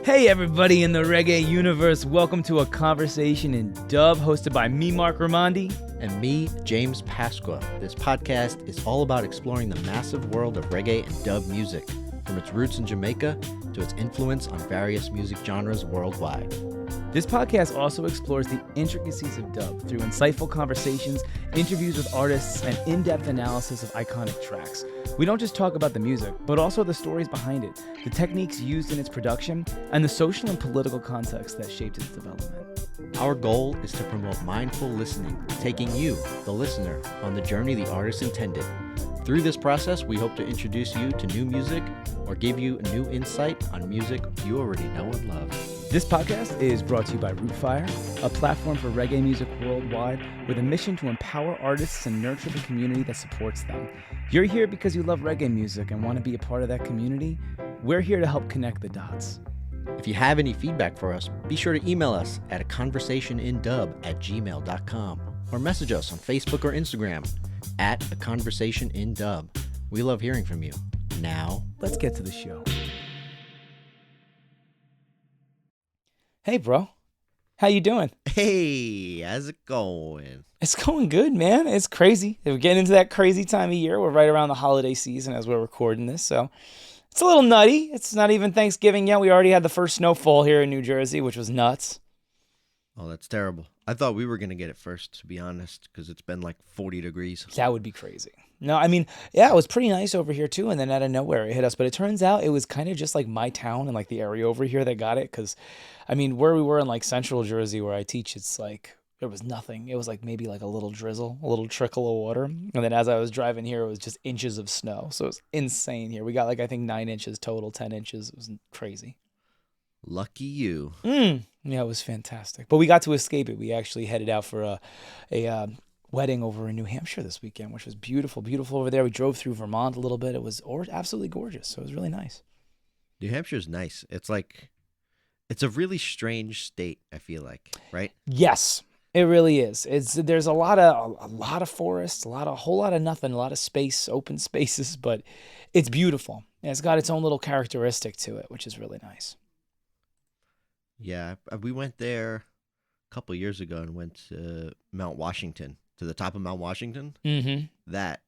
Hey everybody in the reggae universe, welcome to A Conversation in Dub, hosted by me, Mark Ramondi. And me, James Pasqua. This podcast is all about exploring the massive world of reggae and dub music, from its roots in Jamaica to its influence on various music genres worldwide. This podcast also explores the intricacies of dub through insightful conversations, interviews with artists, and in-depth analysis of iconic tracks. We don't just talk about the music, but also the stories behind it, the techniques used in its production, and the social and political context that shaped its development. Our goal is to promote mindful listening, taking you, the listener, on the journey the artist intended. Through this process, we hope to introduce you to new music or give you a new insight on music you already know and love. This podcast is brought to you by Rootfire, a platform for reggae music worldwide with a mission to empower artists and nurture the community that supports them. You're here because you love reggae music and want to be a part of that community. We're here to help connect the dots. If you have any feedback for us, be sure to email us at aconversationindub@gmail.com or message us on Facebook or Instagram at aconversationindub. We love hearing from you. Now, let's get to the show. Hey, bro. How you doing? Hey, how's it going? It's going good, man. It's crazy. We're getting into that crazy time of year. We're right around the holiday season as we're recording this, so it's a little nutty. It's not even Thanksgiving yet. We already had the first snowfall here in New Jersey, which was nuts. Oh, that's terrible. I thought we were going to get it first, to be honest, because it's been like 40 degrees. That would be crazy. No, I mean, yeah, it was pretty nice over here too, and then out of nowhere it hit us. But it turns out it was kind of just like my town and like the area over here that got it, because, I mean, where we were in like central Jersey where I teach, it's like there was nothing. It was like maybe like a little drizzle, a little trickle of water. And then as I was driving here, it was just inches of snow. So it was insane here. We got like, I think 9 inches total, 10 inches. It was crazy. Lucky you. Yeah, it was fantastic. But we got to escape it. We actually headed out for a wedding over in New Hampshire this weekend, which was beautiful, beautiful over there. We drove through Vermont a little bit. It was absolutely gorgeous. So it was really nice. New Hampshire's nice. It's like, it's a really strange state, I feel like, right? Yes, it really is. There's a lot of forests, a whole lot of nothing, a lot of space, open spaces, but it's beautiful. And it's got its own little characteristic to it, which is really nice. Yeah, we went there a couple years ago and went to Mount Washington, to the top of Mount Washington. Mm-hmm. That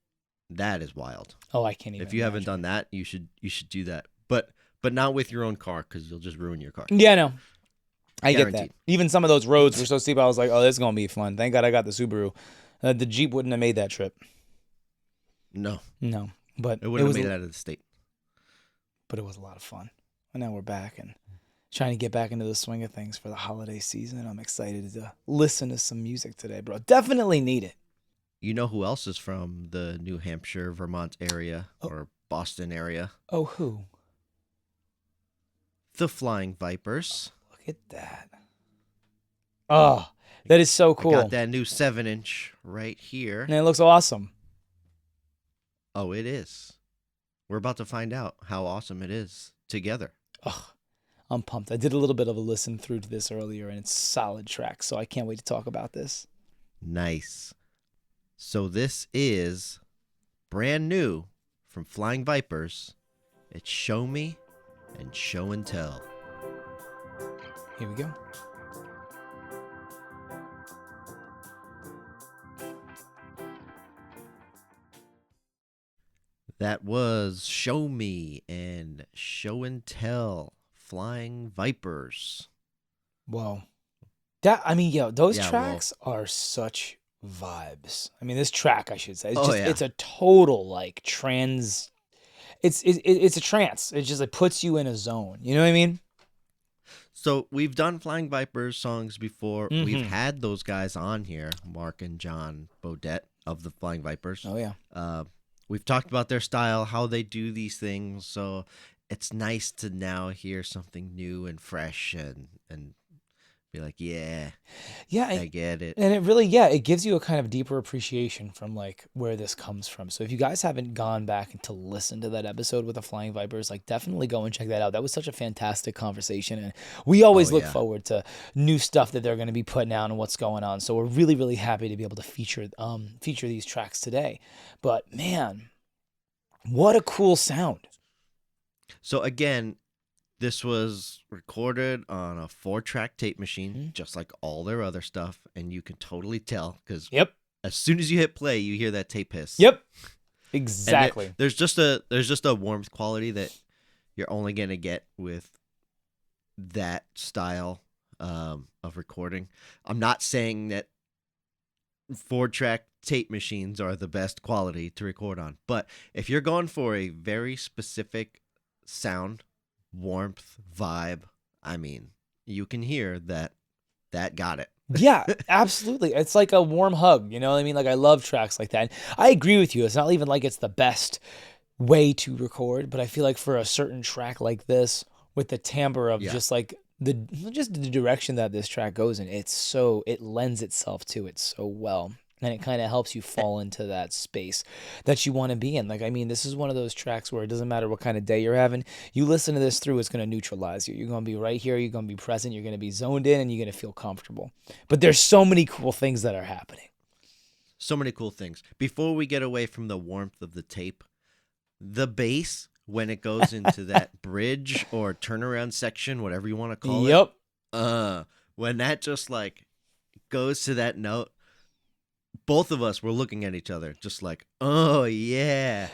is wild. Oh, I can't even. If you haven't done that, you should do that. But not with your own car, because you'll just ruin your car. Yeah, no. I Guaranteed. get that. Even some of those roads were so steep, I was like, oh, this is going to be fun. Thank God I got the Subaru. The Jeep wouldn't have made that trip. No. But it wouldn't have made it out of the state. But it was a lot of fun. And now we're back and trying to get back into the swing of things for the holiday season. I'm excited to listen to some music today, bro. Definitely need it. You know who else is from the New Hampshire, Vermont area or Boston area? Oh, who? The Flying Vipers. Look at that. Oh, that is so cool. I got that new 7-inch right here. And it looks awesome. Oh, it is. We're about to find out how awesome it is together. Oh, I'm pumped. I did a little bit of a listen through to this earlier, and it's solid track, so I can't wait to talk about this. Nice. So this is brand new from Flying Vipers. It's Show Me and Show and Tell. Here we go. That was Show Me and Show and Tell, Flying Vipers. Whoa. Those tracks are such vibes. I mean, this track, I should say, it's a total like trance. It's a trance. It just puts you in a zone. You know what I mean? So we've done Flying Vipers songs before. Mm-hmm. We've had those guys on here, Mark and John Bodette of the Flying Vipers. Oh yeah. We've talked about their style, how they do these things. So it's nice to now hear something new and fresh and be like, yeah, I get it. And it really, it gives you a kind of deeper appreciation from like where this comes from. So if you guys haven't gone back to listen to that episode with the Flying Vipers, like definitely go and check that out. That was such a fantastic conversation. And we always look forward to new stuff that they're going to be putting out and what's going on. So we're really, really happy to be able to feature these tracks today. But man, what a cool sound. So again, This was recorded on a 4-track tape machine, Mhm. just like all their other stuff, and you can totally tell because Yep. as soon as you hit play, you hear that tape hiss. Yep. And Exactly. there's just a warmth quality that you're only gonna get with that style of recording. I'm not saying that 4-track tape machines are the best quality to record on, but if you're going for a very specific sound, warmth, vibe, I mean, you can hear that got it. Yeah, absolutely. It's like a warm hug, you know what I mean? Like I love tracks like that. And I agree with you. It's not even like it's the best way to record, but I feel like for a certain track like this, with the timbre of Yeah. just like the direction that this track goes in, it lends itself to it so well. And it kind of helps you fall into that space that you want to be in. Like, I mean, this is one of those tracks where it doesn't matter what kind of day you're having. You listen to this through, it's going to neutralize you. You're going to be right here. You're going to be present. You're going to be zoned in and you're going to feel comfortable. But there's so many cool things that are happening. So many cool things. Before we get away from the warmth of the tape, the bass when it goes into that bridge or turnaround section, whatever you want to call Yep. it. When that just like goes to that note, both of us were looking at each other just like, oh yeah.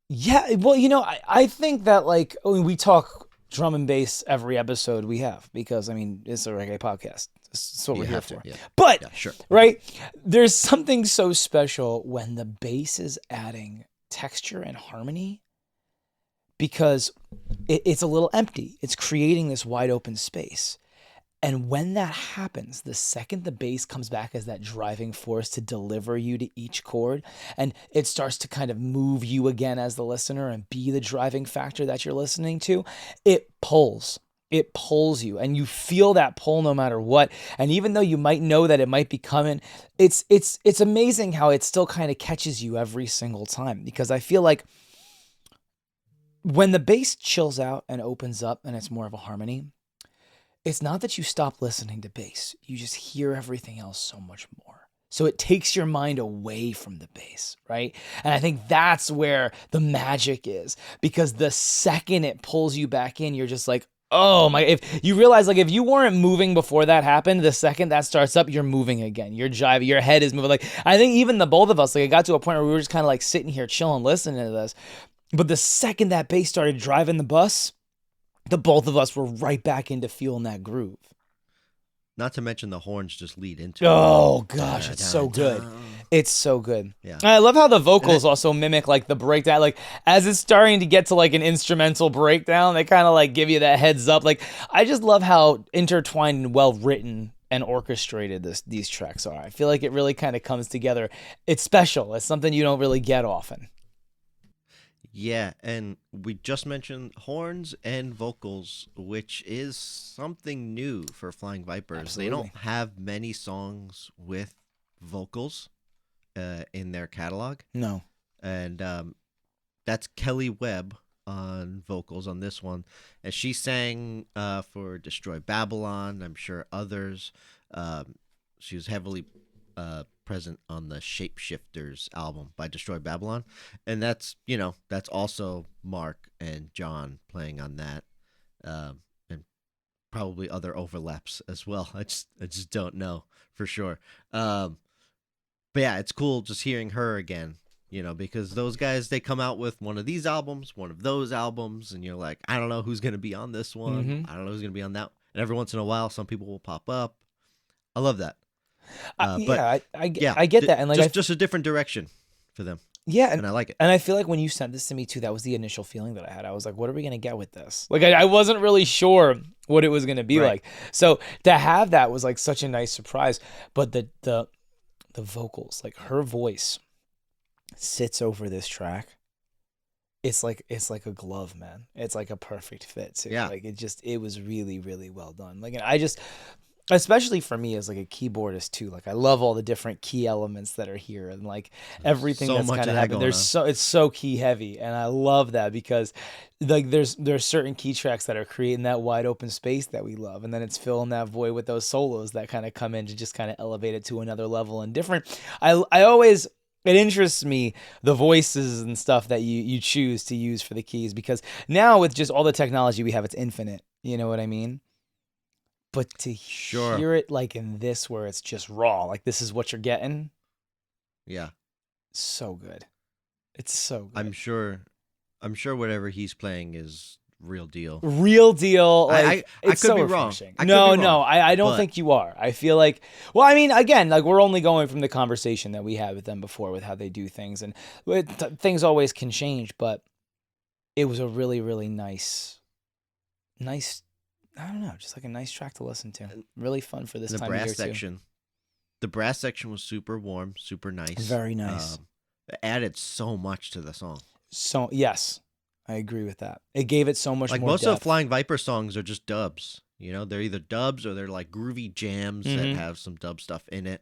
Yeah. Well, you know, I think that like we talk drum and bass every episode we have because, I mean, it's a reggae podcast. That's what we're You here have to, for. yeah. But, Yeah, sure. right, there's something so special when the bass is adding texture and harmony because it's a little empty. It's creating this wide open space. And when that happens, the second the bass comes back as that driving force to deliver you to each chord, and it starts to kind of move you again as the listener and be the driving factor that you're listening to, it pulls. It pulls you and you feel that pull no matter what. And even though you might know that it might be coming, it's amazing how it still kind of catches you every single time. Because I feel like when the bass chills out and opens up and it's more of a harmony, it's not that you stop listening to bass. You just hear everything else so much more. So it takes your mind away from the bass, right? And I think that's where the magic is, because the second it pulls you back in, you're just like, oh my, if you realize, like, if you weren't moving before that happened, the second that starts up, you're moving again. You're jiving, your head is moving. Like, I think even the both of us, like, it got to a point where we were just kind of like sitting here chilling, listening to this. But the second that bass started driving the bus, the both of us were right back into feeling that groove. Not to mention the horns just lead into it. Oh gosh, it's so good. It's so good. Yeah. And I love how the vocals also mimic like the breakdown. Like as it's starting to get to like an instrumental breakdown, they kind of like give you that heads up. Like I just love how intertwined and well written and orchestrated these tracks are. I feel like it really kind of comes together. It's special. It's something you don't really get often. Yeah, and we just mentioned horns and vocals, which is something new for Flying Vipers. Absolutely. They don't have many songs with vocals in their catalog. No. And that's Kellee Webb on vocals on this one. And she sang for Destroy Babylon, I'm sure others. She was heavily present on the Shapeshifters album by Destroy Babylon, and that's also Mark and John playing on that, and probably other overlaps as well. I just don't know for sure. But yeah, it's cool just hearing her again, because those guys, they come out with one of these albums, one of those albums, and you're like, I don't know who's gonna be on this one. Mm-hmm. I don't know who's gonna be on that. And every once in a while, some people will pop up. I love that. I get that, and like just a different direction for them. Yeah, and I like it. And I feel like when you sent this to me too, that was the initial feeling that I had. I was like, what are we gonna get with this? Like I wasn't really sure what it was gonna be like. So to have that was like such a nice surprise. But the vocals, like her voice sits over this track. It's like a glove, man. It's like a perfect fit too. Yeah. Like it was really, really well done. Like, and I just, especially for me as like a keyboardist too, like I love all the different key elements that are here and like everything that's kind of happening. It's so key heavy, and I love that because like there's certain key tracks that are creating that wide open space that we love, and then it's filling that void with those solos that kind of come in to just kind of elevate it to another level and different. I always, it interests me, the voices and stuff that you choose to use for the keys, because now with just all the technology we have, it's infinite. You know what I mean? But to Sure. hear it like in this, where it's just raw, like this is what you're getting, Yeah. so good. It's so I'm good. sure. I'm sure whatever he's playing is real deal. Real deal. I Like, I, I it's could so be wrong. refreshing. I could be No, wrong. no, I don't But think you are. I feel like, well, I mean, again, like we're only going from the conversation that we had with them before with how they do things, and things always can change, but it was a really, really nice, I don't know, just like a nice track to listen to. Really fun for this the time of brass year, too. section, the brass section was super warm, super nice. Very nice. It added so much to the song. So, yes, I agree with that. It gave it so much Like more most of the depth. Flying Viper songs are just dubs. You know, they're either dubs or they're like groovy jams that Mhm. have some dub stuff in it.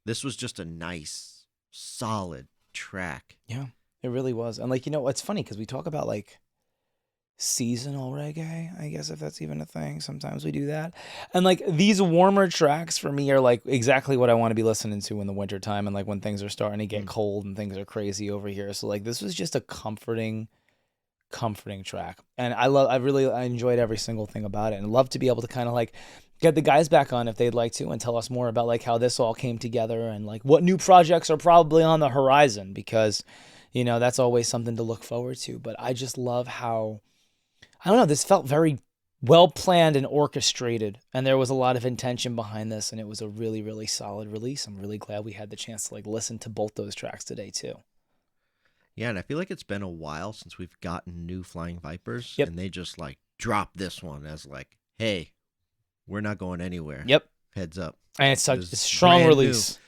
This was just a nice, solid track. Yeah, it really was. And like, it's funny because we talk about like seasonal reggae, I guess, if that's even a thing. Sometimes we do that. And like these warmer tracks for me are like exactly what I want to be listening to in the wintertime and like when things are starting to get Mm. cold and things are crazy over here. So like this was just a comforting track. And I enjoyed every single thing about it and love to be able to kind of like get the guys back on if they'd like to and tell us more about like how this all came together and like what new projects are probably on the horizon because that's always something to look forward to. But I just love how I don't know, this felt very well planned and orchestrated, and there was a lot of intention behind this, and it was a really, really solid release. I'm really glad we had the chance to like listen to both those tracks today too. Yeah, and I feel like it's been a while since we've gotten new Flying Vipers, Yep. and they just like dropped this one as like, hey, we're not going anywhere. Yep. Heads up. And it's such This a is strong brand new. release.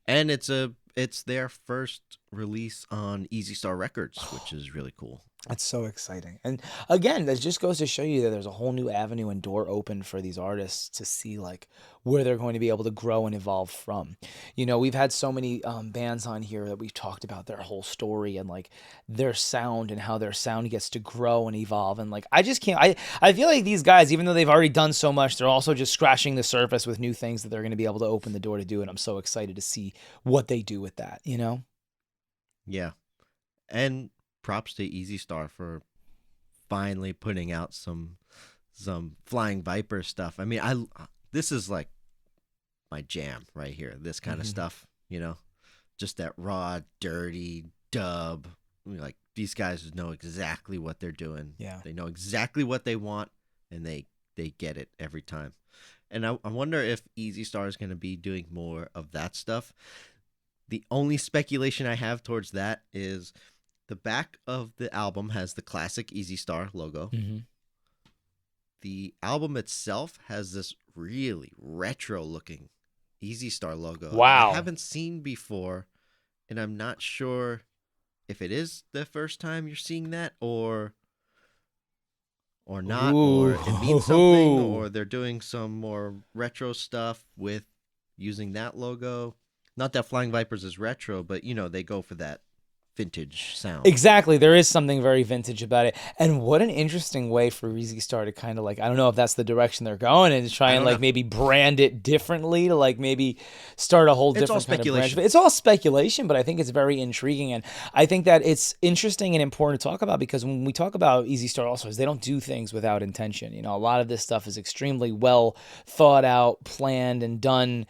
And it's their first release on Easy Star Records, which is really cool. That's so exciting. And again, that just goes to show you that there's a whole new avenue and door open for these artists to see like where they're going to be able to grow and evolve from. We've had so many bands on here that we've talked about their whole story and like their sound and how their sound gets to grow and evolve. And like, I just can't, I feel like these guys, even though they've already done so much, they're also just scratching the surface with new things that they're going to be able to open the door to do. And I'm so excited to see what they do with that, Yeah. And props to Easy Star for finally putting out some Flying Viper stuff. I mean, this is like my jam right here. This kind of stuff, just that raw, dirty dub. Like these guys know exactly what they're doing. Yeah. They know exactly what they want, and they get it every time. And I wonder if Easy Star is going to be doing more of that stuff. The only speculation I have towards that is the back of the album has the classic Easy Star logo. Mm-hmm. The album itself has this really retro looking Easy Star logo. Wow. I haven't seen before, and I'm not sure if it is the first time you're seeing that or not, or it means something, or they're doing some more retro stuff with using that logo. Not that Flying Vipers is retro, but they go for that vintage sound. Exactly. There is something very vintage about it. And what an interesting way for Easy Star to kind of like, I don't know if that's the direction they're going and try and like maybe brand it differently to like maybe start a whole different kind of branch. It's all speculation, but I think it's very intriguing. And I think that it's interesting and important to talk about because when we talk about Easy Star All-Stars, they don't do things without intention. A lot of this stuff is extremely well thought out, planned, and done.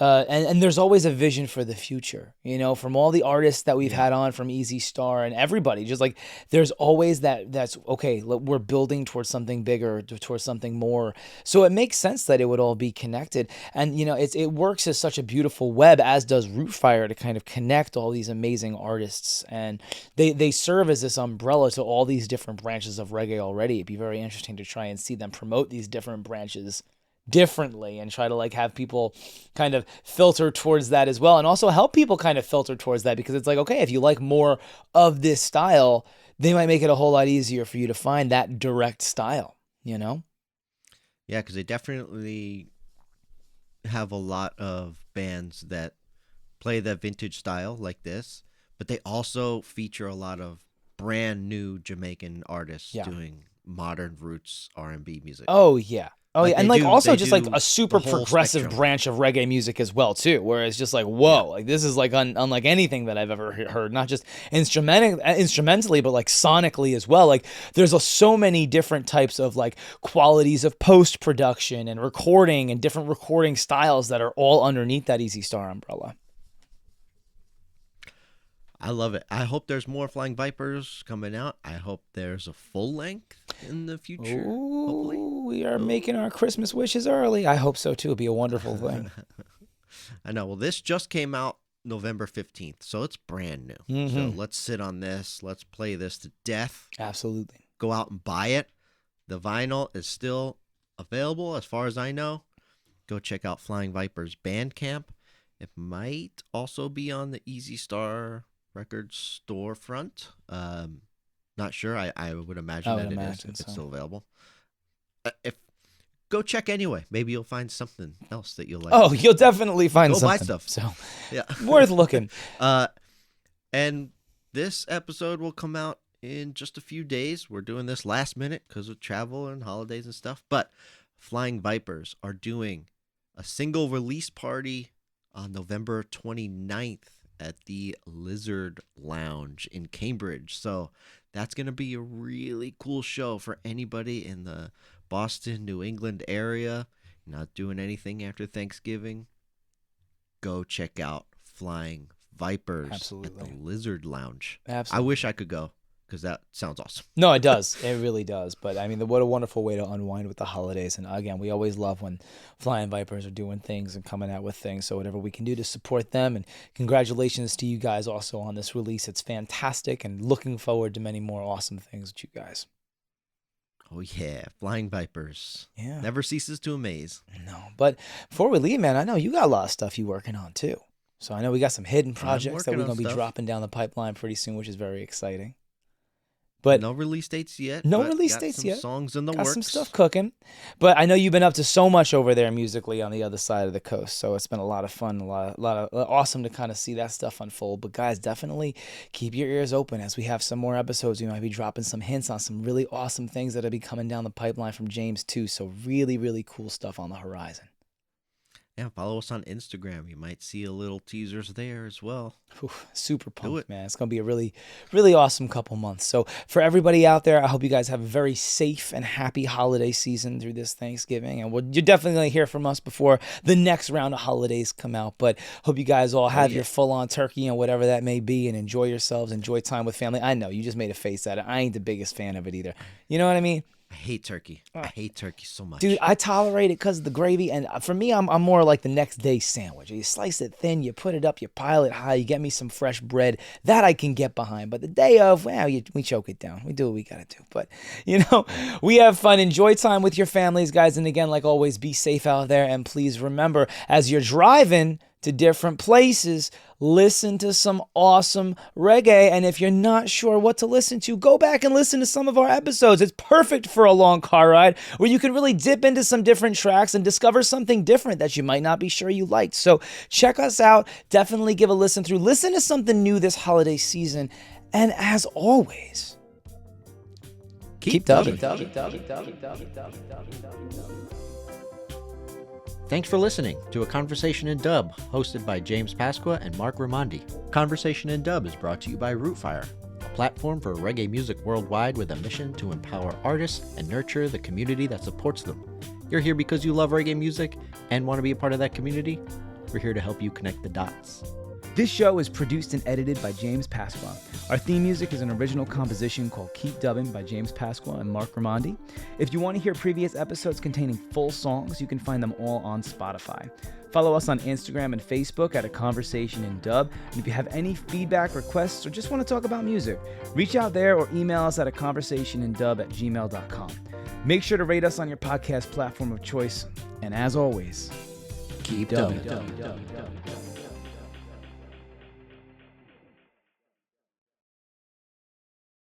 And there's always a vision for the future, from all the artists that we've had on from Easy Star and everybody, just like there's always that's okay. We're building towards something bigger, towards something more. So it makes sense that it would all be connected. And, it works as such a beautiful web, as does Rootfire, to kind of connect all these amazing artists. And they serve as this umbrella to all these different branches of reggae already. It'd be very interesting to try and see them promote these different branches differently and try to like have people kind of filter towards that as well, and also help people kind of filter towards that, because it's like, okay, if you like more of this style, they might make it a whole lot easier for you to find that direct style, Yeah, because they definitely have a lot of bands that play that vintage style like this, but they also feature a lot of brand new Jamaican artists doing modern roots R&B music. Oh yeah. Oh yeah, and like also just like do a super the whole progressive spectrum. branch of reggae music as well too, where it's just like whoa, like this is like unlike anything that I've ever heard, not just instrumentally, but like sonically as well. Like there's so many different types of like qualities of post production and recording and different recording styles that are all underneath that Easy Star umbrella. I love it. I hope there's more Flying Vipers coming out. I hope there's a full length in the future. Ooh, Hopefully. we are making our Christmas wishes early. I hope so too. It'll be a wonderful thing. I know. Well, this just came out November 15th, so it's brand new. So let's sit on this. Let's play this to death. Absolutely. Go out and buy it. The vinyl is still available as far as I know. Go check out Flying Vipers Bandcamp. It might also be on the Easy Star Records storefront. Not sure. I would imagine that it is if it's still available. If go check anyway. Maybe you'll find something else that you'll like. Oh, you'll definitely find something. Go buy stuff. So yeah, worth looking. And this episode will come out in just a few days. We're doing this last minute because of travel and holidays and stuff. But Flying Vipers are doing a single release party on November 29th at the Lizard Lounge in Cambridge. So that's going to be a really cool show for anybody in the Boston, New England area. Not doing anything after Thanksgiving. Go check out Flying Vipers at the Lizard Lounge. Absolutely. I wish I could go because that sounds awesome. No, it does. It really does. But I mean, what a wonderful way to unwind with the holidays. And again, we always love when Flying Vipers are doing things and coming out with things. So whatever we can do to support them. And congratulations to you guys also on this release. It's fantastic and looking forward to many more awesome things with you guys. Oh, yeah. Flying Vipers. Yeah. Never ceases to amaze. No. But before we leave, man, I know you got a lot of stuff you're working on too. So I know we got some hidden projects that we're going to be dropping down the pipeline pretty soon, which is very exciting. But no release dates yet. No release dates yet. Songs in the got works. Some stuff cooking. But I know you've been up to so much over there musically on the other side of the coast. So it's been a lot of fun, a lot of awesome to kind of see that stuff unfold. But guys, definitely keep your ears open as we have some more episodes. We might be dropping some hints on some really awesome things that'll be coming down the pipeline from James too. So really, really cool stuff on the horizon. Yeah, follow us on Instagram. You might see a little teasers there as well. Super pumped, man. It's going to be a really, really awesome couple months. So for everybody out there, I hope you guys have a very safe and happy holiday season through this Thanksgiving. And you're definitely going to hear from us before the next round of holidays come out. But hope you guys all have your full-on turkey and whatever that may be and enjoy yourselves, enjoy time with family. I know, you just made a face at it. I ain't the biggest fan of it either. You know what I mean? I hate turkey. I hate turkey so much. Dude, I tolerate it because of the gravy. And for me, I'm more like the next day sandwich. You slice it thin, you put it up, you pile it high, you get me some fresh bread. That I can get behind. But the day of, well, we choke it down. We do what we got to do. But, we have fun. Enjoy time with your families, guys. And again, like always, be safe out there. And please remember, as you're driving to different places, listen to some awesome reggae. And if you're not sure what to listen to, go back and listen to some of our episodes. It's perfect for a long car ride where you can really dip into some different tracks and discover something different that you might not be sure you liked. So check us out. Definitely give a listen through. Listen to something new this holiday season. And as always, keep dubbing. Thanks for listening to A Conversation in Dub, hosted by James Pasqua and Mark Raimondi. Conversation in Dub is brought to you by Rootfire, a platform for reggae music worldwide with a mission to empower artists and nurture the community that supports them. You're here because you love reggae music and want to be a part of that community? We're here to help you connect the dots. This show is produced and edited by James Pasqua. Our theme music is an original composition called Keep Dubbing by James Pasqua and Mark Raimondi. If you want to hear previous episodes containing full songs, you can find them all on Spotify. Follow us on Instagram and Facebook at A Conversation in Dub. And if you have any feedback, requests, or just want to talk about music, reach out there or email us at aconversationindub@gmail.com. Make sure to rate us on your podcast platform of choice. And as always, keep dubbing.